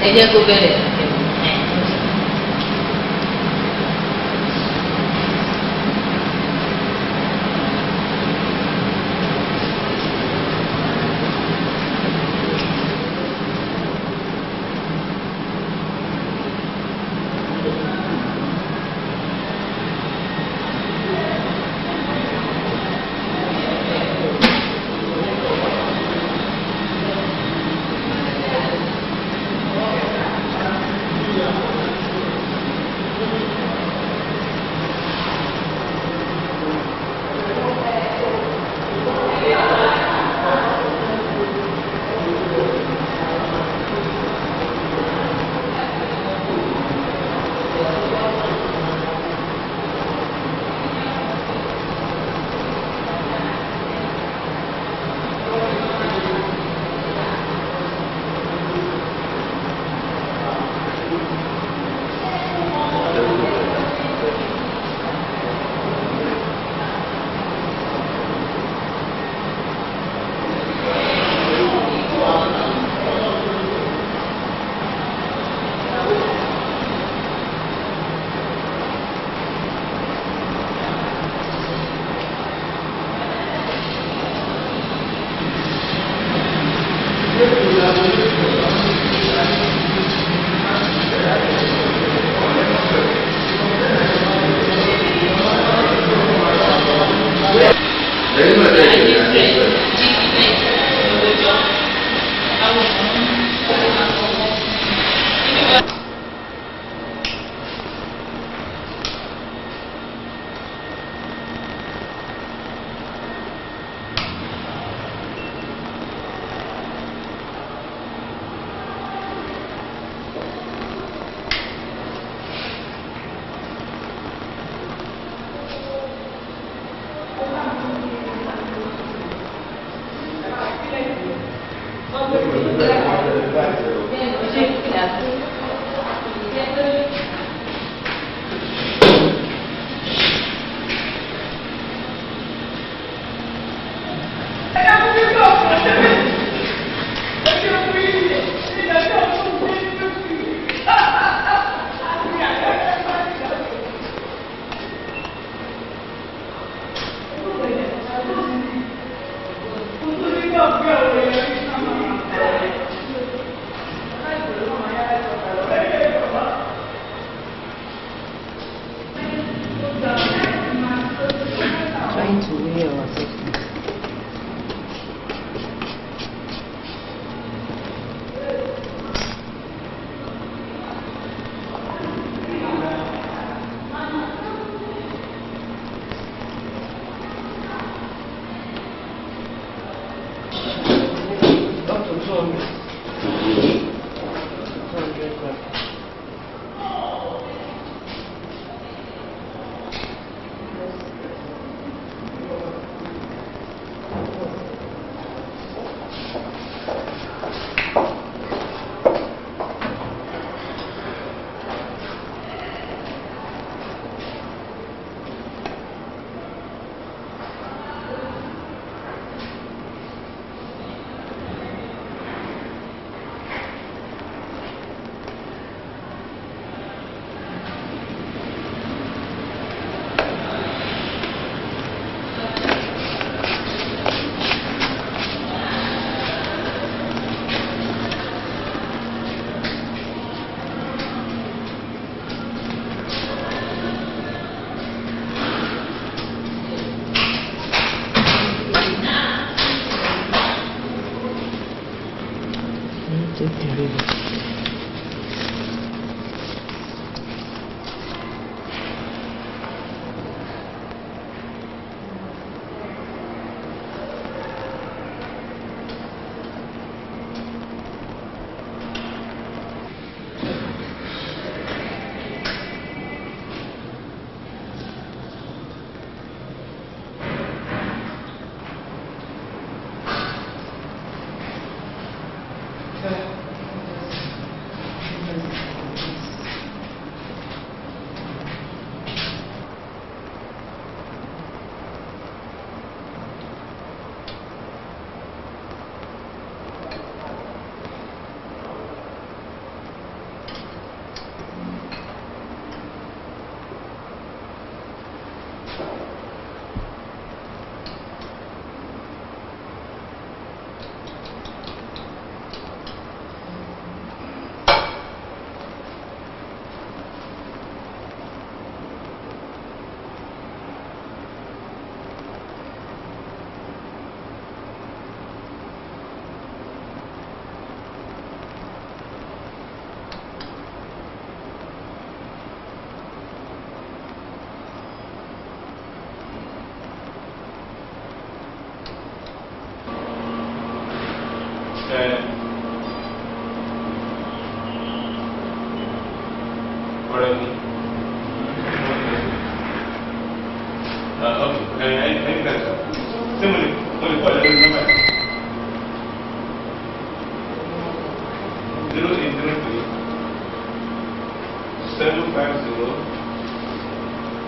Ella coopera.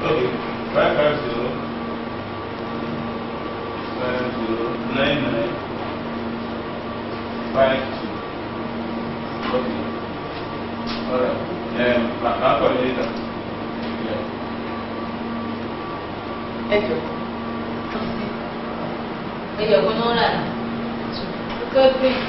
Okay, 550 99 52. Okay. Alright. I'll call you later. Yeah. Thank you. You're going on that. Good, please.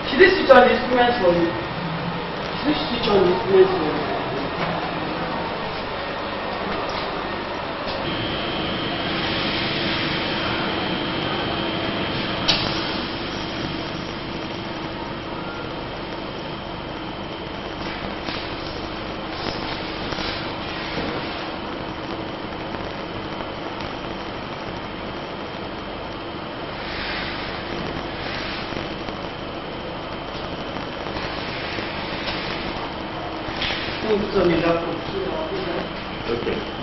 Should they switch on the instruments for you? Should they switch on the instruments for you? Okay.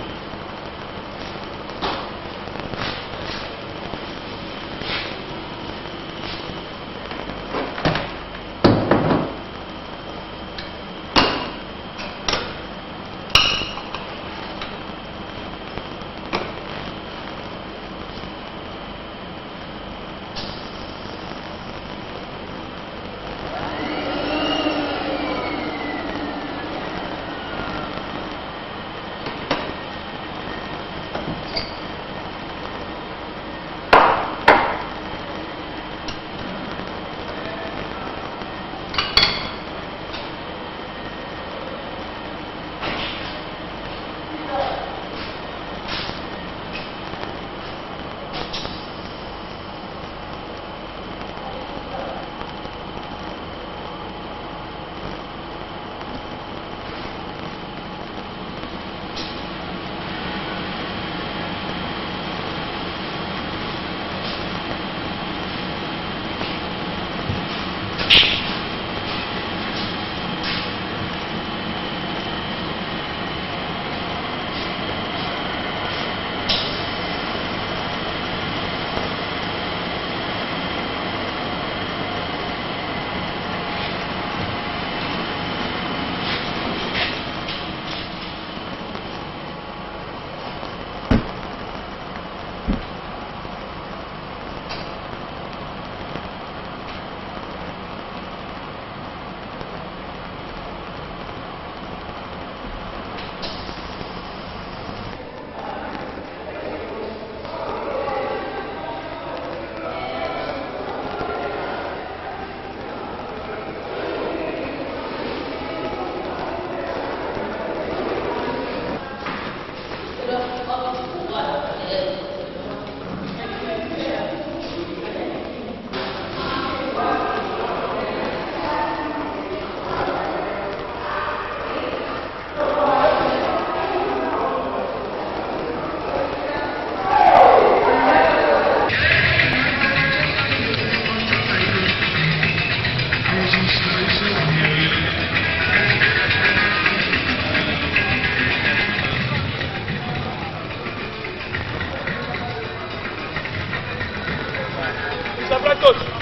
Mr. Blackcoat.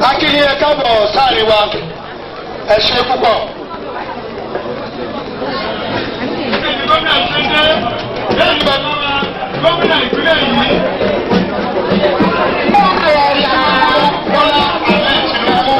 akínyìn ẹ káàbọ̀ sáàrin wa ẹ ṣe púpọ̀. gómìnà Túndé lẹ́yìn bàbá wa gómìnà ìpínlẹ̀ yìí. Bọ́lá Ahmed Tinubu.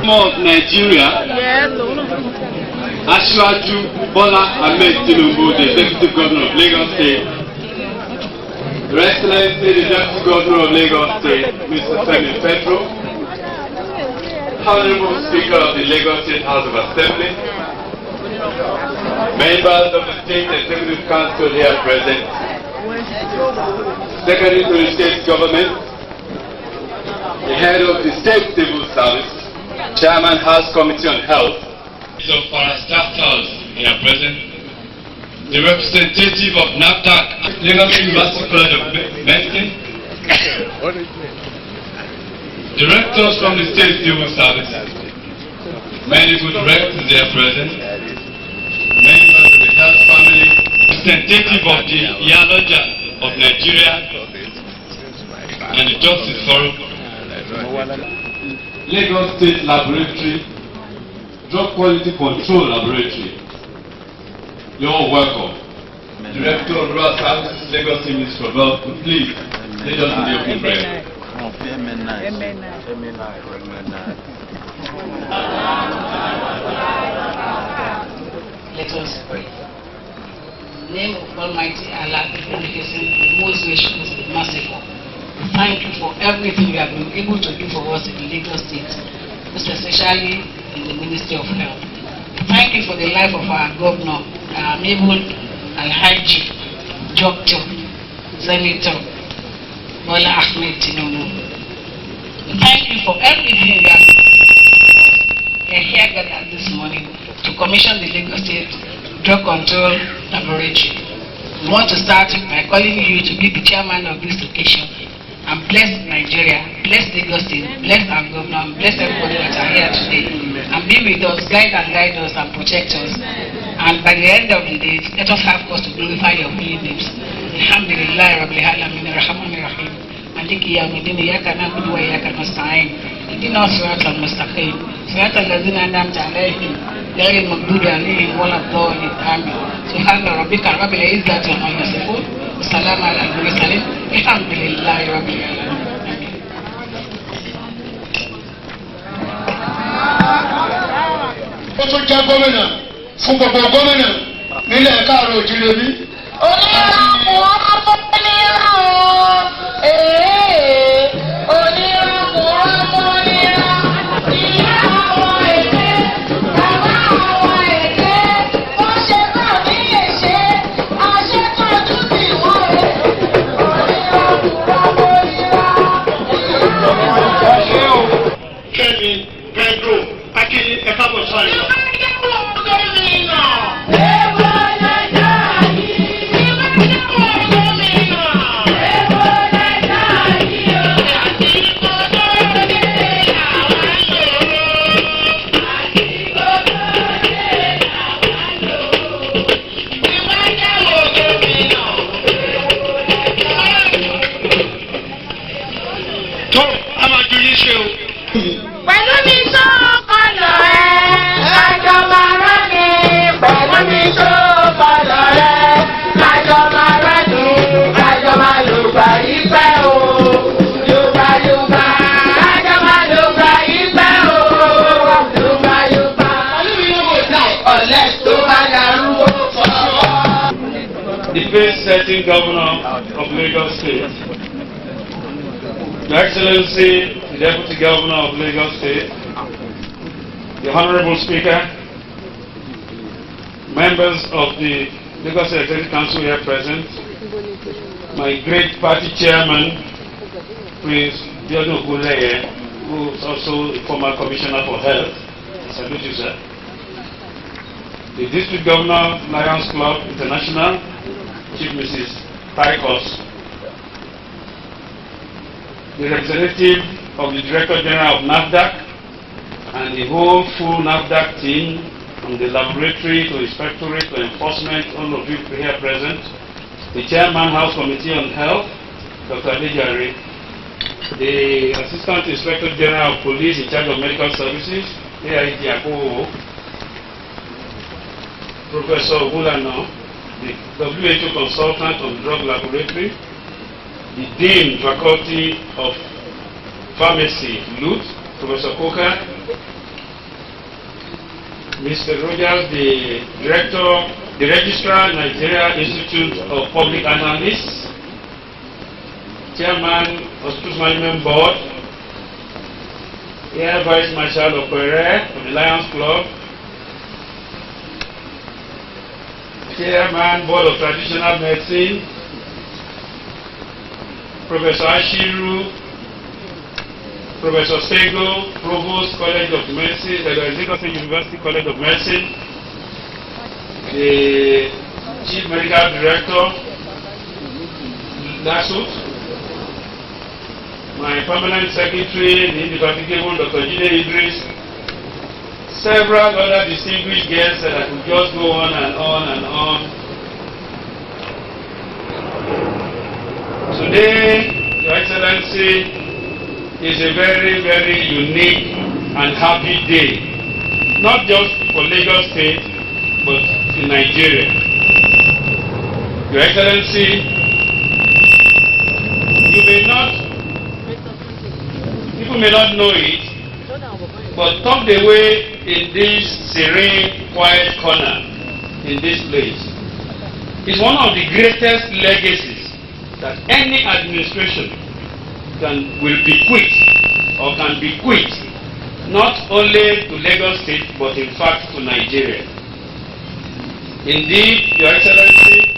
Of Nigeria, Asiwaju Bola Ahmed Tinubu, the Executive Governor of Lagos State, Your Excellency, the Deputy Governor of Lagos State, Mr. Femi Petro, Honorable Speaker of the Lagos State House of Assembly, members of the State Executive Council here present, Secretary to the State Government, the head of the State Civil Service, Chairman House Committee on Health, of parastatals here present, the representative of NAFDAC, Lagos University College of Medicine, directors from the State Civil Service, many good directors here present, members of the health family, representative of the Iyaloja of Nigeria, and the Justice Forum, Lagos State Laboratory, Drug Quality Control Laboratory. You're welcome. Director of Rural Services, Lagos State Ministry of Health, please lead us in the opening prayer. Let us pray. In the name of Almighty Allah, the Beneficent, the most gracious, the merciful. Thank you for everything you have been able to do for us in Lagos State, most especially in the Ministry of Health. Thank you for the life of our governor, our amiable Alhaji, Doctor, Senator Bola Ahmed Tinubu. Thank you for everything you have done. We are here gathered this morning to commission the Lagos State Drug Control Laboratory. We want to start by calling you to be the chairman of this occasion and bless Nigeria, bless Lagos State, bless our governor, and bless everybody that are here today. And be with us, guide us and protect us. And by the end of the day, let us have cause to glorify your holy names. Alhamdulillah Rabbil Alamin Ar-Rahman Ar-Rahim. Maliki Yawmiddin Iyyaka na'budu wa iyyaka nasta'in. Ihdina as-siratal mustaqim. Siratal ladzina an'amta 'alaihim ghayril maghdubi 'alaihim waladdallin. Amin. Subhana rabbika rabbil izzati amma yasifun. Wa salamun 'alal mursalin. Alhamdulillahi rabbil alamin. Ó tún jẹ́ gómìnà fún gbogbo gómìnà nílẹ̀ káàrọ̀ òjìlẹ̀ bí. Onírànwọ́ onírànwọ́ onírànwọ́ onírànwọ́ ìyàwó èdè bàbá àwọn èdè wọ́n ṣe bá mi lè ṣe àṣetọ́jú bí wọ́n rẹ̀ onírànwọ́ onírànwọ́. Kẹ́mi Pedro Akíní ẹ̀ka bọ̀ sọ́ọ̀rì lọ. Pẹ̀lú mi tó kọlọ̀ rẹ̀, àjọ máa rán mi. Pẹ̀lú mi tó kọlọ̀ rẹ̀, àjọ máa rán mi. Àjọ máa lùgbà ìfẹ́ o. Lùgbà lùgbà, àjọ máa lùgbà ìfẹ́ o. Lùgbà lùgbà. Pẹ̀lú mi yóò dà ọ̀lẹ́ tó bá darú o. The pace-setting governor of Lagos State, Your Excellency, the Deputy Governor of Lagos State, the Honorable Speaker, members of the Lagos State Executive Council here present, my great party chairman, Prince Biodun Ogunleye, who is also a former Commissioner for Health, I salute you, sir. The District Governor, Lions Club International, Chief Mrs. Tarikos, the representative of the Director General of NAFDAC and the whole full NAFDAC team, from the laboratory to inspectorate to enforcement, all of you here present, the Chairman House Committee on Health, Dr. Adejare, the Assistant Inspector General of Police in charge of Medical Services, AIG Akowo, Professor Ogulano, the WHO Consultant on Drug Laboratory, the Dean Faculty of Pharmacy, LUT, Professor Coker, Mr. Rogers, the Director, the Registrar, Nigeria Institute of Public Analysts, Chairman, Hospital Management Board, Air Vice Marshal Okwere of the Lions Club, Chairman, Board of Traditional Medicine, Professor Ashiru, Professor Sego, Provost College of Medicine, Lagos State University College of Medicine, the Chief Medical Director, LASUT, my permanent secretary, the indefatigable Dr. Jide Idris, several other distinguished guests that I could just go on and on and on. Today, Your Excellency, is a very, very unique and happy day, not just for Lagos State, but in Nigeria. Your Excellency, people may not know it, but tucked away in this serene, quiet corner in this place is one of the greatest legacies that any administration will bequeath or can bequeath, not only to Lagos State, but in fact to Nigeria. Indeed, Your Excellency,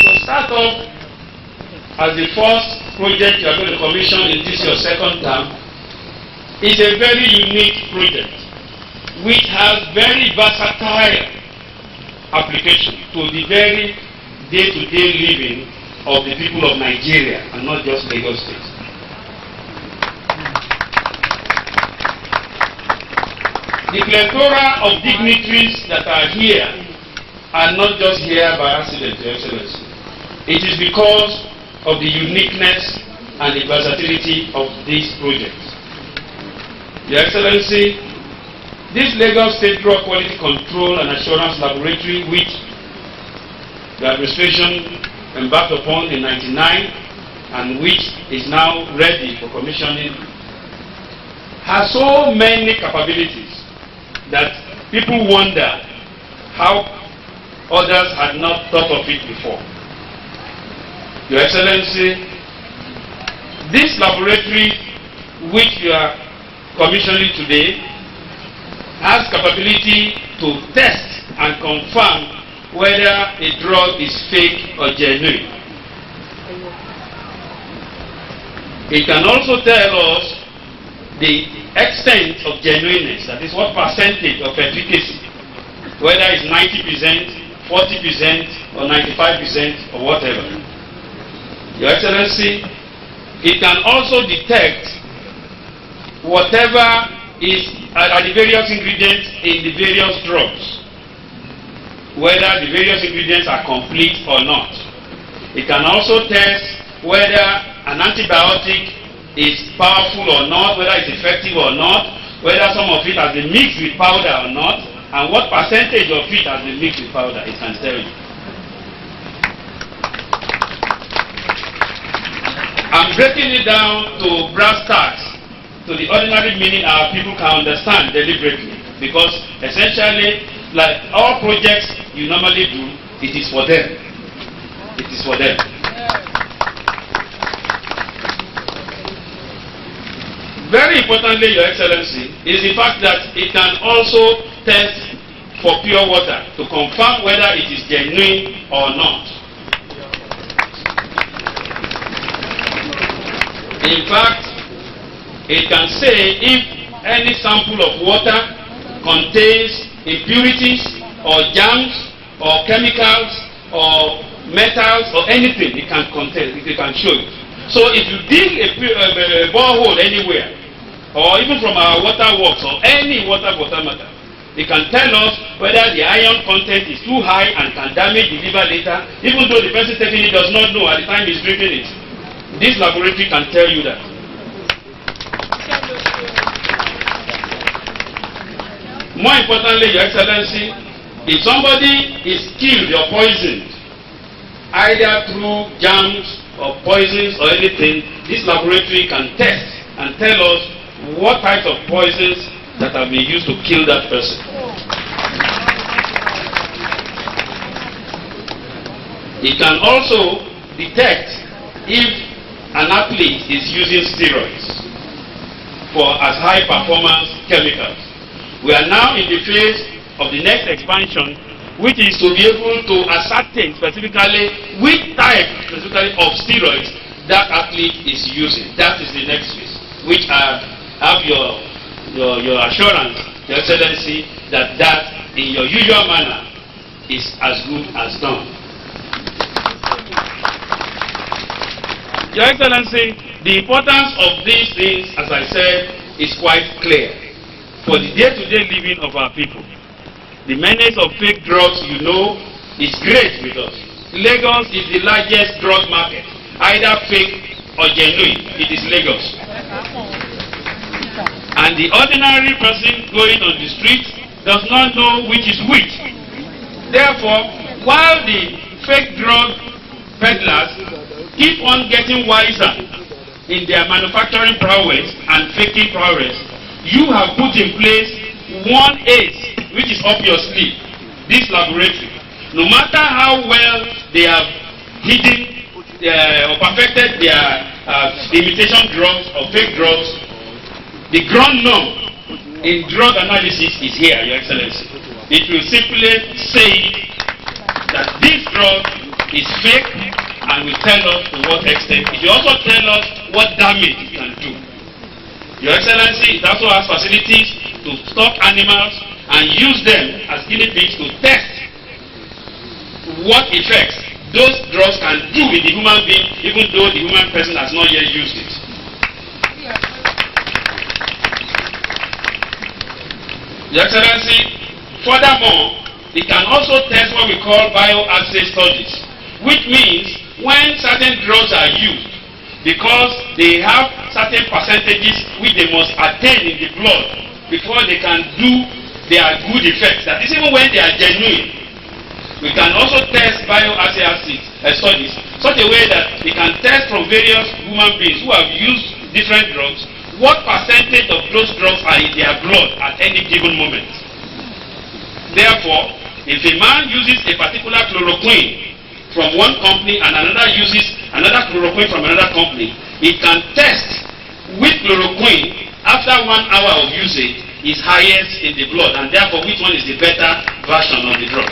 to start off as the first project you are going to commission in this your second term is a very unique project which has very versatile application to the very day-to-day living of the people of Nigeria and not just Lagos State. The plethora of dignitaries that are here are not just here by accident, Your Excellency. It is because of the uniqueness and the versatility of this project. Your Excellency, this Lagos State Drug Quality Control and Assurance Laboratory, which the administration embarked upon in '99 and which is now ready for commissioning, has so many capabilities that people wonder how others had not thought of it before. Your Excellency, this laboratory which you are commissioning today has capability to test and confirm whether a drug is fake or genuine. It can also tell us the extent of genuineness, that is what percentage of efficacy, whether it's 90%, 40% or 95% or whatever. Your Excellency, it can also detect whatever are the various ingredients in the various drugs, whether the various ingredients are complete or not. It can also test whether an antibiotic is powerful or not, whether it's effective or not, whether some of it has been mixed with powder or not, and what percentage of it has been mixed with powder. It can tell you. I'm breaking it down to brass tacks, to the ordinary meaning our people can understand deliberately, because essentially, like all projects you normally do, it is for them. It is for them. Very importantly, Your Excellency, is the fact that it can also test for pure water to confirm whether it is genuine or not. In fact, it can say if any sample of water contains impurities or germs or chemicals or metals or anything, it can contain, it can show it. So if you dig a borehole anywhere, or even from our water works or any water matter, it can tell us whether the iron content is too high and can damage the liver later, even though the person taking it does not know at the time he's drinking it. This laboratory can tell you that. More importantly, Your Excellency, if somebody is killed or poisoned, either through germs or poisons or anything, this laboratory can test and tell us what types of poisons that have been used to kill that person. It can also detect if an athlete is using steroids for as high performance chemicals. We are now in the phase of the next expansion, which is to be able to ascertain specifically which type specifically of steroids that athlete is using. That is the next phase, which I have your assurance, Your Excellency, that in your usual manner is as good as done. Your Excellency, the importance of these things, as I said, is quite clear for the day-to-day living of our people. The menace of fake drugs, you know, is great with us. Lagos is the largest drug market either fake or genuine. It is Lagos. And the ordinary person going on the street does not know which is which. Therefore, while the fake drug peddlers keep on getting wiser in their manufacturing prowess and faking prowess, you have put in place one ace, which is up your sleeve, this laboratory. No matter how well they have hidden or perfected their imitation drugs or fake drugs, the ground norm in drug analysis is here, Your Excellency. It will simply say that this drug is fake and will tell us to what extent. It will also tell us what damage it can do. Your Excellency, it also has facilities to stock animals and use them as guinea pigs to test what effects those drugs can do in the human being, even though the human person has not yet used it. Your Excellency, furthermore, it can also test what we call bioassay studies, which means when certain drugs are used, because they have certain percentages which they must attain in the blood before they can do their good effects. That is, even when they are genuine, we can also test bioassay studies such a way that we can test from various human beings who have used different drugs what percentage of those drugs are in their blood at any given moment. Therefore, if a man uses a particular chloroquine from one company and another uses another chloroquine from another company, it can test which chloroquine after 1 hour of usage is highest in the blood, and therefore which one is the better version of the drug.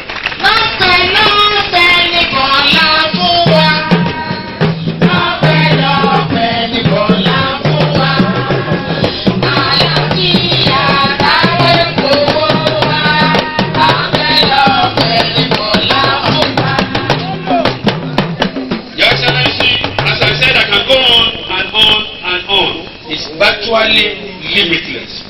Is virtually limitless,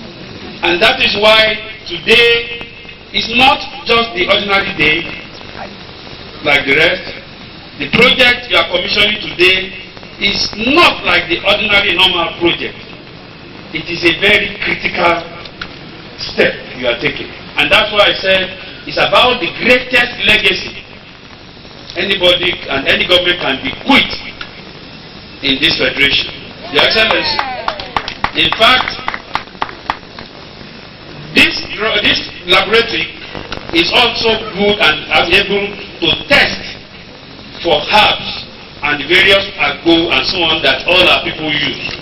and that is why today is not just the ordinary day like the rest. The project you are commissioning today is not like the ordinary normal project. It is a very critical step you are taking, and that's why I said it's about the greatest legacy anybody and any government can bequeath in this federation. Your Excellency, in fact, this laboratory is also good and able to test for herbs and various agbo and so on that all our people use.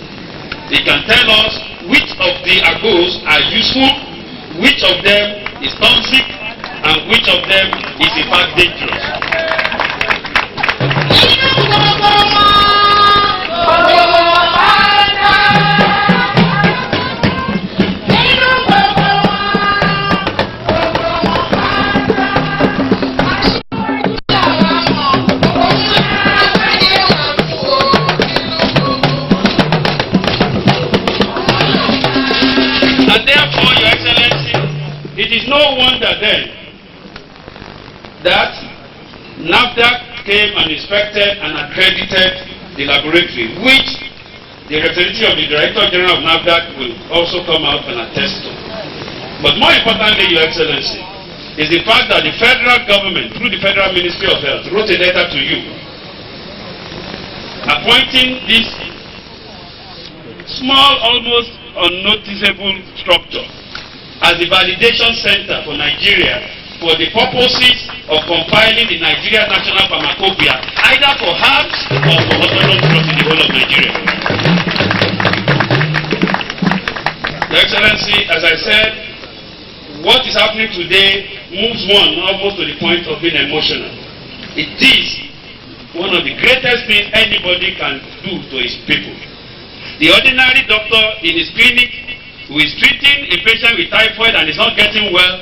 They can tell us which of the agbos are useful, which of them is toxic, and which of them is in fact dangerous. It is no wonder then that NAFDAC came and inspected and accredited the laboratory, which the representative of the Director General of NAFDAC will also come out and attest to. But more importantly, Your Excellency, is the fact that the federal government, through the Federal Ministry of Health, wrote a letter to you appointing this small, almost unnoticeable structure as the validation center for Nigeria for the purposes of compiling the Nigeria National Pharmacopoeia, either for herbs or for orthodox drugs in the whole of Nigeria. Your Excellency, as I said, what is happening today moves one almost to the point of being emotional. It is one of the greatest things anybody can do to his people. The ordinary doctor in his clinic who is treating a patient with typhoid and is not getting well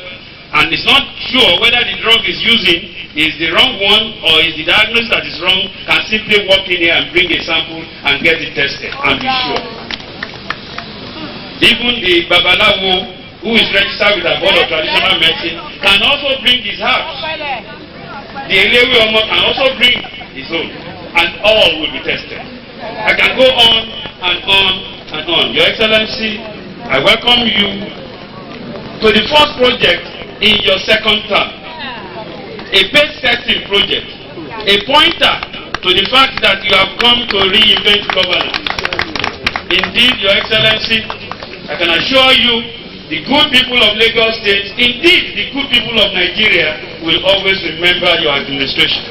and is not sure whether the drug is using is the wrong one or is the diagnosis that is wrong, can simply walk in here and bring a sample and get it tested and be sure. Even the Babalawo, who is registered with the Board of Traditional Medicine, can also bring his herbs. The Elewi Omo can also bring his own. and all will be tested. I can go on and on and on. Your Excellency, I welcome you to the first project in your second term, a pace-setting project, a pointer to the fact that you have come to reinvent governance. Indeed, Your Excellency, I can assure you, the good people of Lagos State, indeed the good people of Nigeria, will always remember your administration.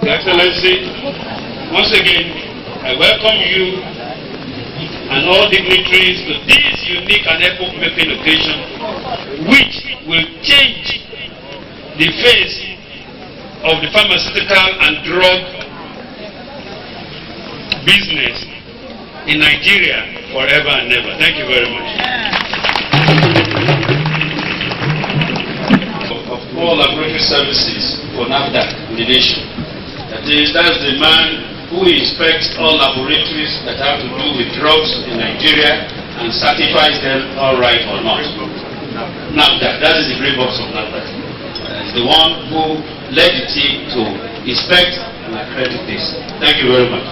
Your Excellency, once again, I welcome you and all dignitaries to this unique and epoch-making occasion, which will change the face of the pharmaceutical and drug business in Nigeria forever and ever. Thank you very much. Of all laboratory services for NAFDAC in the nation. That's the man who inspects all laboratories that have to do with drugs in Nigeria and certifies them all right or not. NAFDAC, that is the grey box of NAFDAC. The one who led the team to inspect and accredit this. Thank you very much.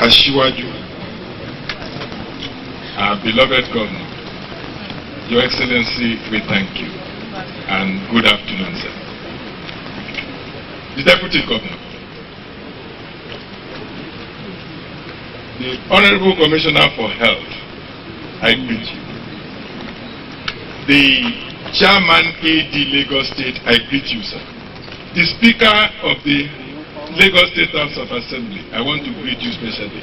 Ashiwaju, our beloved governor, Your Excellency, we thank you. And good afternoon, sir. The Deputy Governor, the Honorable Commissioner for Health, I greet you. The Chairman AD Lagos State, I greet you, sir. The Speaker of the Lagos State House of Assembly, I want to greet you specially,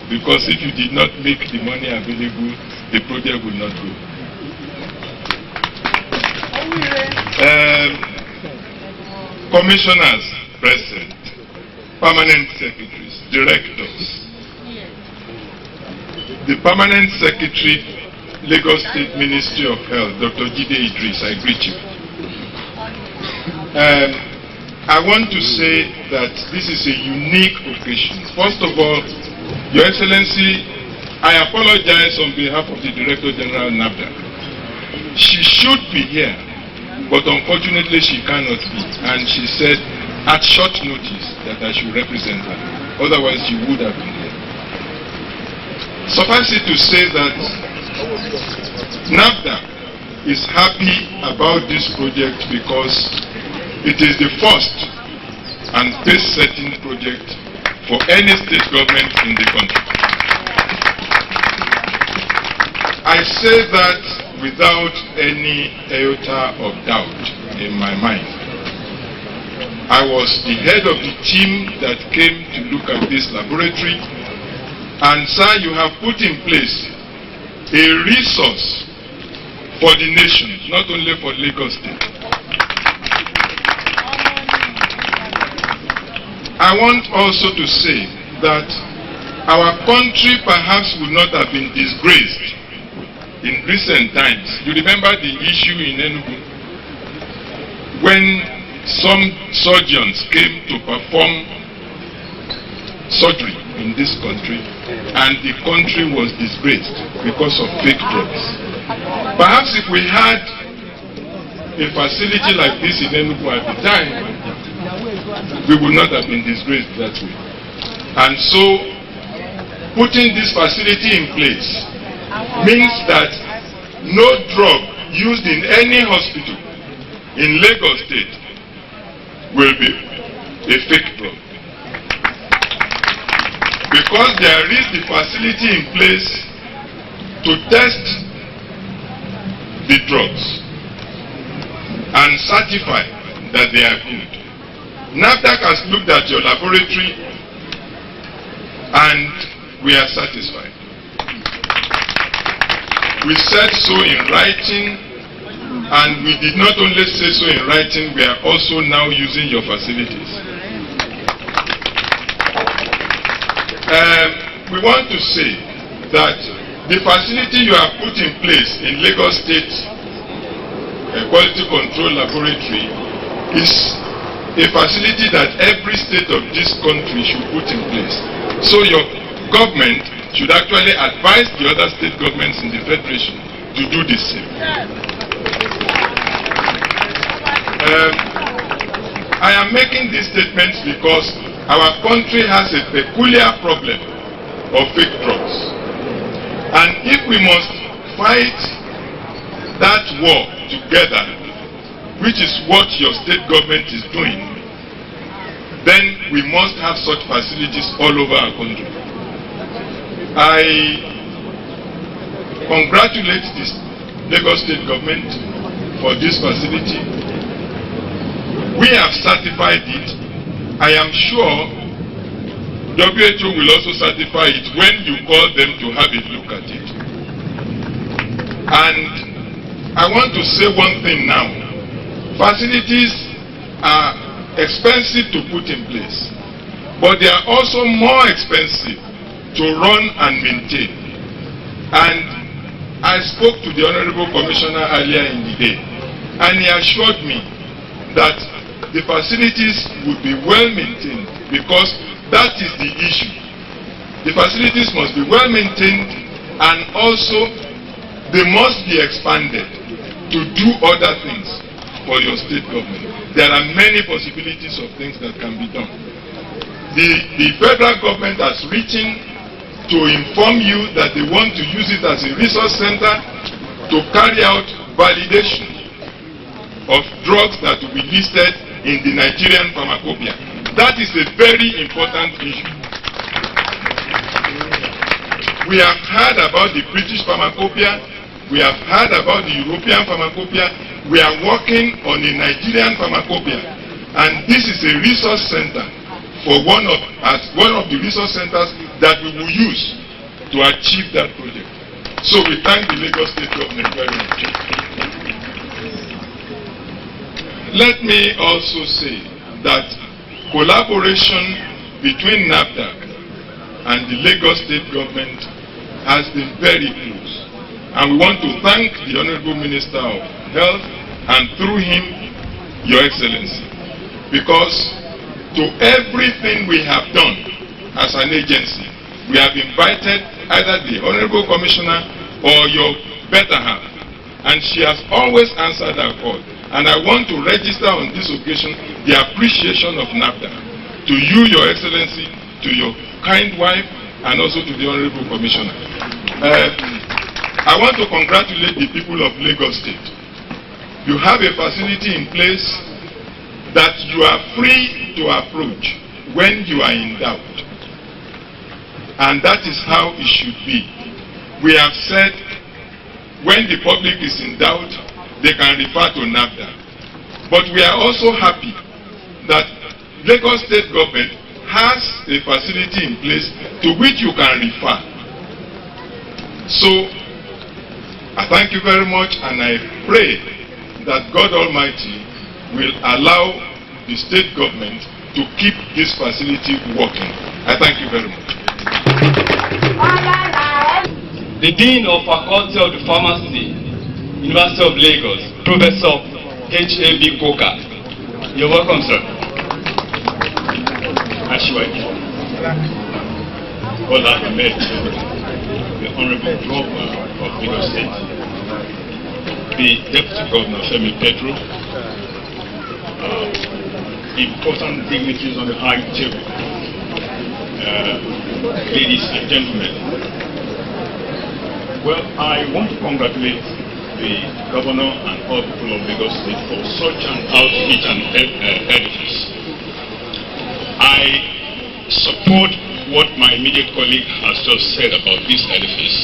because if you did not make the money available, the project would not go. Commissioners present, permanent secretaries, directors. The permanent secretary, Lagos State Ministry of Health, Dr. Jide Idris, I greet you. I want to say that this is a unique occasion. First of all, Your Excellency, I apologize on behalf of the Director General NAFDAC. She should be here, but unfortunately she cannot be, and she said at short notice that I should represent her. Otherwise she would have been here. Suffice it to say that NAFDAC is happy about this project because it is the first and pace-setting project for any state government in the country. I say that without any iota of doubt in my mind. I was the head of the team that came to look at this laboratory, and sir, you have put in place a resource for the nation, not only for Lagos State. I want also to say that our country perhaps would not have been disgraced in recent times. You remember the issue in Enugu when some surgeons came to perform surgery in this country and the country was disgraced because of fake drugs. Perhaps if we had a facility like this in Enugu at the time, we would not have been disgraced that way. And so, putting this facility in place means that no drug used in any hospital in Lagos State will be a fake drug. Because there is the facility in place to test the drugs and certify that they are good. NAFDAC has looked at your laboratory and we are satisfied. We said so in writing, and we did not only say so in writing, we are also now using your facilities. We want to say that The facility you have put in place in Lagos State Quality Control Laboratory is a facility that every state of this country should put in place. So your government should actually advise the other state governments in the Federation to do the same. I am making these statements because our country has a peculiar problem of fake drugs. And if we must fight that war together, which is what your state government is doing, then we must have such facilities all over our country. I congratulate this Lagos State government for this facility. We have certified it. I am sure WHO will also certify it when you call them to have a look at it. And I want to say one thing now. Facilities are expensive to put in place, but they are also more expensive to run and maintain. And I spoke to the Honorable Commissioner earlier in the day, and he assured me that the facilities would be well maintained, because that is the issue. The facilities must be well maintained, and also they must be expanded to do other things for your state government. There are many possibilities of things that can be done. The federal government has written to inform you that they want to use it as a resource center to carry out validation of drugs that will be listed in the Nigerian pharmacopoeia. That is a very important issue. We have heard about the British pharmacopoeia. We have heard about the European pharmacopoeia. We are working on a Nigerian pharmacopoeia. And this is a resource center for one of the resource centers that we will use to achieve that project. So we thank the Lagos State government very much. Let me also say that collaboration between NAFDAC and the Lagos State government has been very close. And we want to thank the Honorable Minister of Health, and through him, Your Excellency, because to everything we have done as an agency, we have invited either the Honorable Commissioner or your better half, and she has always answered our call. And I want to register on this occasion the appreciation of NAFDAC to you, Your Excellency, to your kind wife, and also to the Honorable Commissioner. I want to congratulate the people of Lagos State. You have a facility in place that you are free to approach when you are in doubt. And that is how it should be. We have said when the public is in doubt, they can refer to NAFDAC. But we are also happy that Lagos State government has a facility in place to which you can refer. So, I thank you very much, and I pray that God Almighty will allow the state government to keep this facility working. I thank you very much. The Dean of Faculty of the Pharmacy, University of Lagos, Professor H.A.B. Koka. You're welcome, sir. Well, I've met the Honorable Governor of Lagos State, the Deputy Governor, Femi Pedro, important dignitaries on the high table, ladies and gentlemen. Well, I want to congratulate the Governor and all people of Lagos State for such an outreach and edifice. I support what my immediate colleague has just said about this edifice.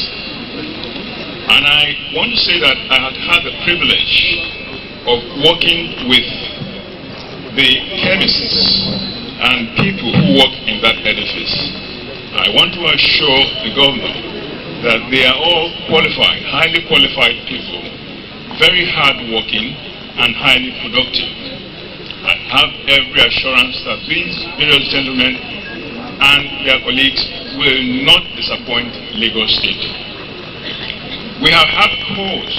And I want to say that I had the privilege of working with the chemists and people who work in that edifice. I want to assure the governor that they are all qualified, highly qualified people, very hardworking and highly productive. I have every assurance that these various gentlemen and their colleagues will not disappoint Lagos State. we have had cause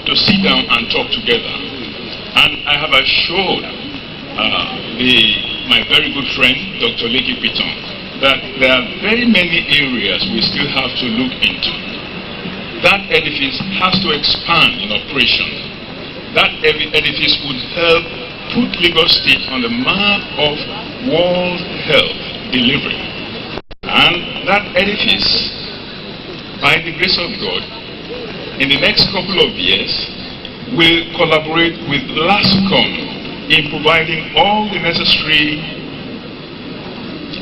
to sit down and talk together. And I have assured my very good friend, Dr. Lekki Piton, that there are very many areas we still have to look into. That edifice has to expand in operation. That edifice would help put Lagos State on the map of world health delivery. And that edifice, by the grace of God, in the next couple of years, will collaborate with LASUCOM in providing all the necessary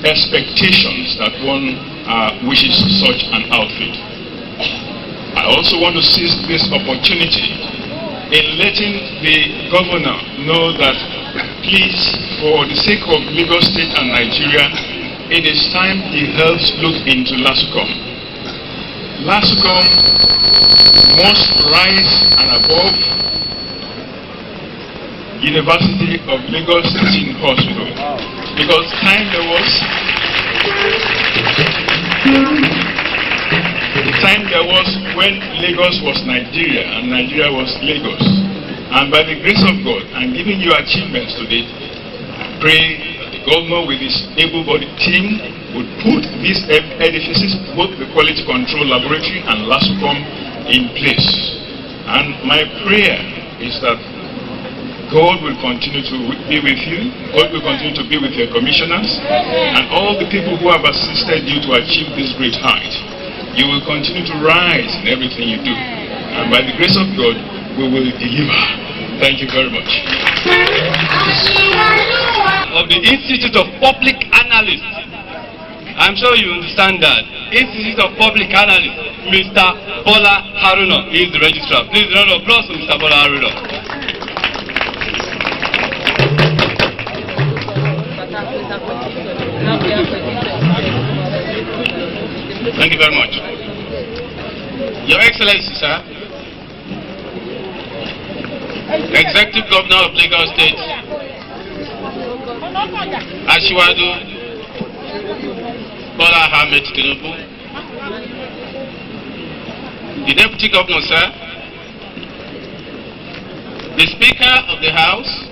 expectations that one wishes such an outfit. I also want to seize this opportunity in letting the governor know that, please, for the sake of Lagos State and Nigeria, it is time he helps look into LASUCOM. LASUCOM must rise and above University of Lagos Teaching Hospital, because time there was when Lagos was Nigeria and Nigeria was Lagos. And by the grace of God, and giving you achievements today, I pray that the governor with his able-bodied team would put these edifices, both the Quality Control Laboratory and LASUCOM, in place. And my prayer is that God will continue to be with you, God will continue to be with your commissioners, and all the people who have assisted you to achieve this great height. You will continue to rise in everything you do. And by the grace of God, we will deliver. Thank you very much. Of the Institute of Public Analysts. I'm sure you understand that. Institute of Public Analysts, Mr. Bola Haruna is the registrar. Please round of applause for Mr. Bola Haruna. Thank you very much. Your Excellency, sir, Executive Governor of Lagos State, Asiwaju Bola Ahmed Tinubu, the Deputy Governor, sir, the Speaker of the House,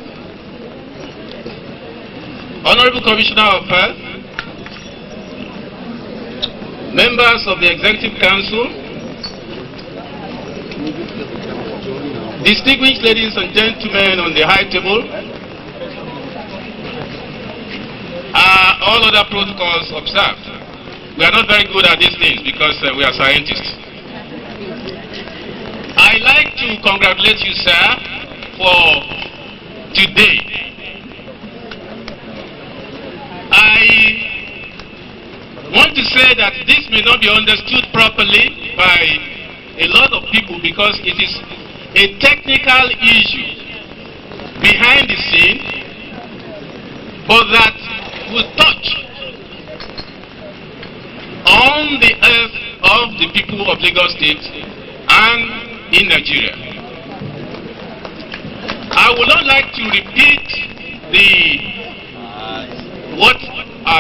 Honorable Commissioner of Health, members of the Executive Council, distinguished ladies and gentlemen on the high table, all other protocols observed. We are not very good at these things because we are scientists. I'd like to congratulate you, sir, for today. I want to say that this may not be understood properly by a lot of people because it is a technical issue behind the scene, but that will touch on the health of the people of Lagos State and in Nigeria. I would not like to repeat what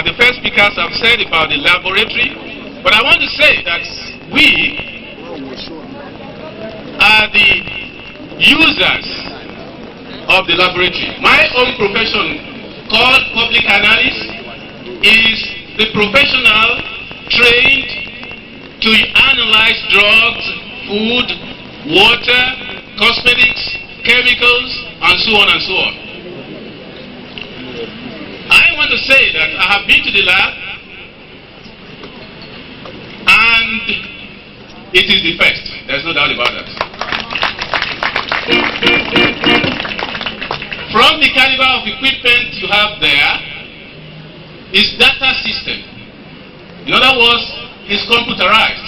the first speakers have said about the laboratory, but I want to say that we are the users of the laboratory. My own profession, called public analyst, is the professional trained to analyze drugs, food, water, cosmetics, chemicals, and so on and so on. I want to say that I have been to the lab and it is the best. There's no doubt about that. From the caliber of equipment you have there is data system. In other words, it's computerized.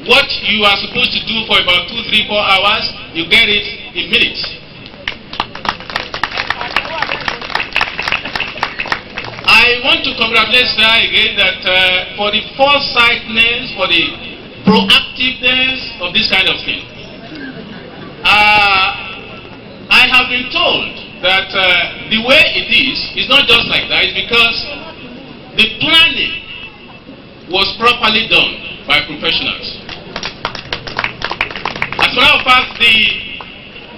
What you are supposed to do for about 2, 3, 4 hours, you get it in minutes. I want to congratulate sir again that for the foresightedness, for the proactiveness of this kind of thing. I have been told that the way it is not just like that. It's because the planning was properly done by professionals. a matter of fact, the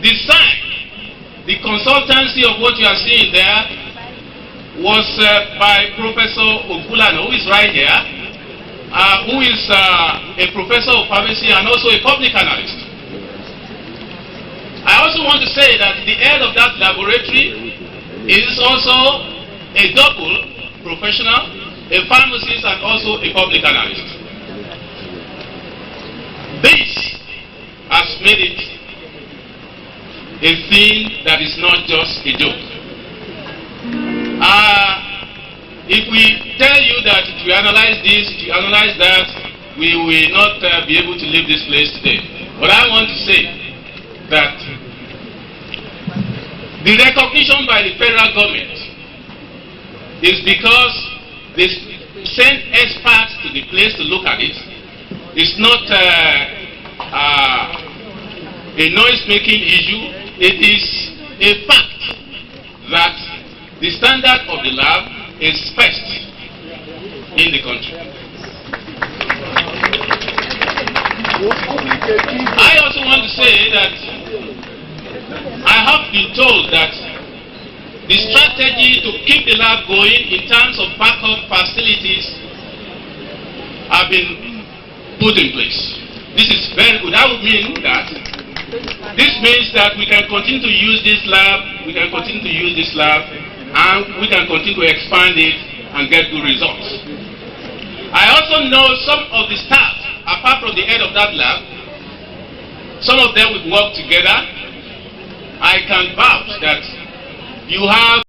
design, the consultancy of what you are seeing there was by Professor Ogulano, who is right here, who is a professor of pharmacy and also a public analyst. I also want to say that the head of that laboratory is also a double professional, a pharmacist and also a public analyst. This has made it a thing that is not just a joke. If we tell you that if we analyze this, if we analyze that, we will not be able to leave this place today. But I want to say that the recognition by the federal government is because they send experts to the place to look at it. It's not a noise-making issue. It is a fact that the standard of the lab is best in the country. I also want to say that I have been told that the strategy to keep the lab going in terms of backup facilities have been put in place. This is very good. That would mean that this means that we can continue to use this lab, and we can continue to expand it and get good results. I also know some of the staff, apart from the head of that lab, some of them would work together. I can vouch that you have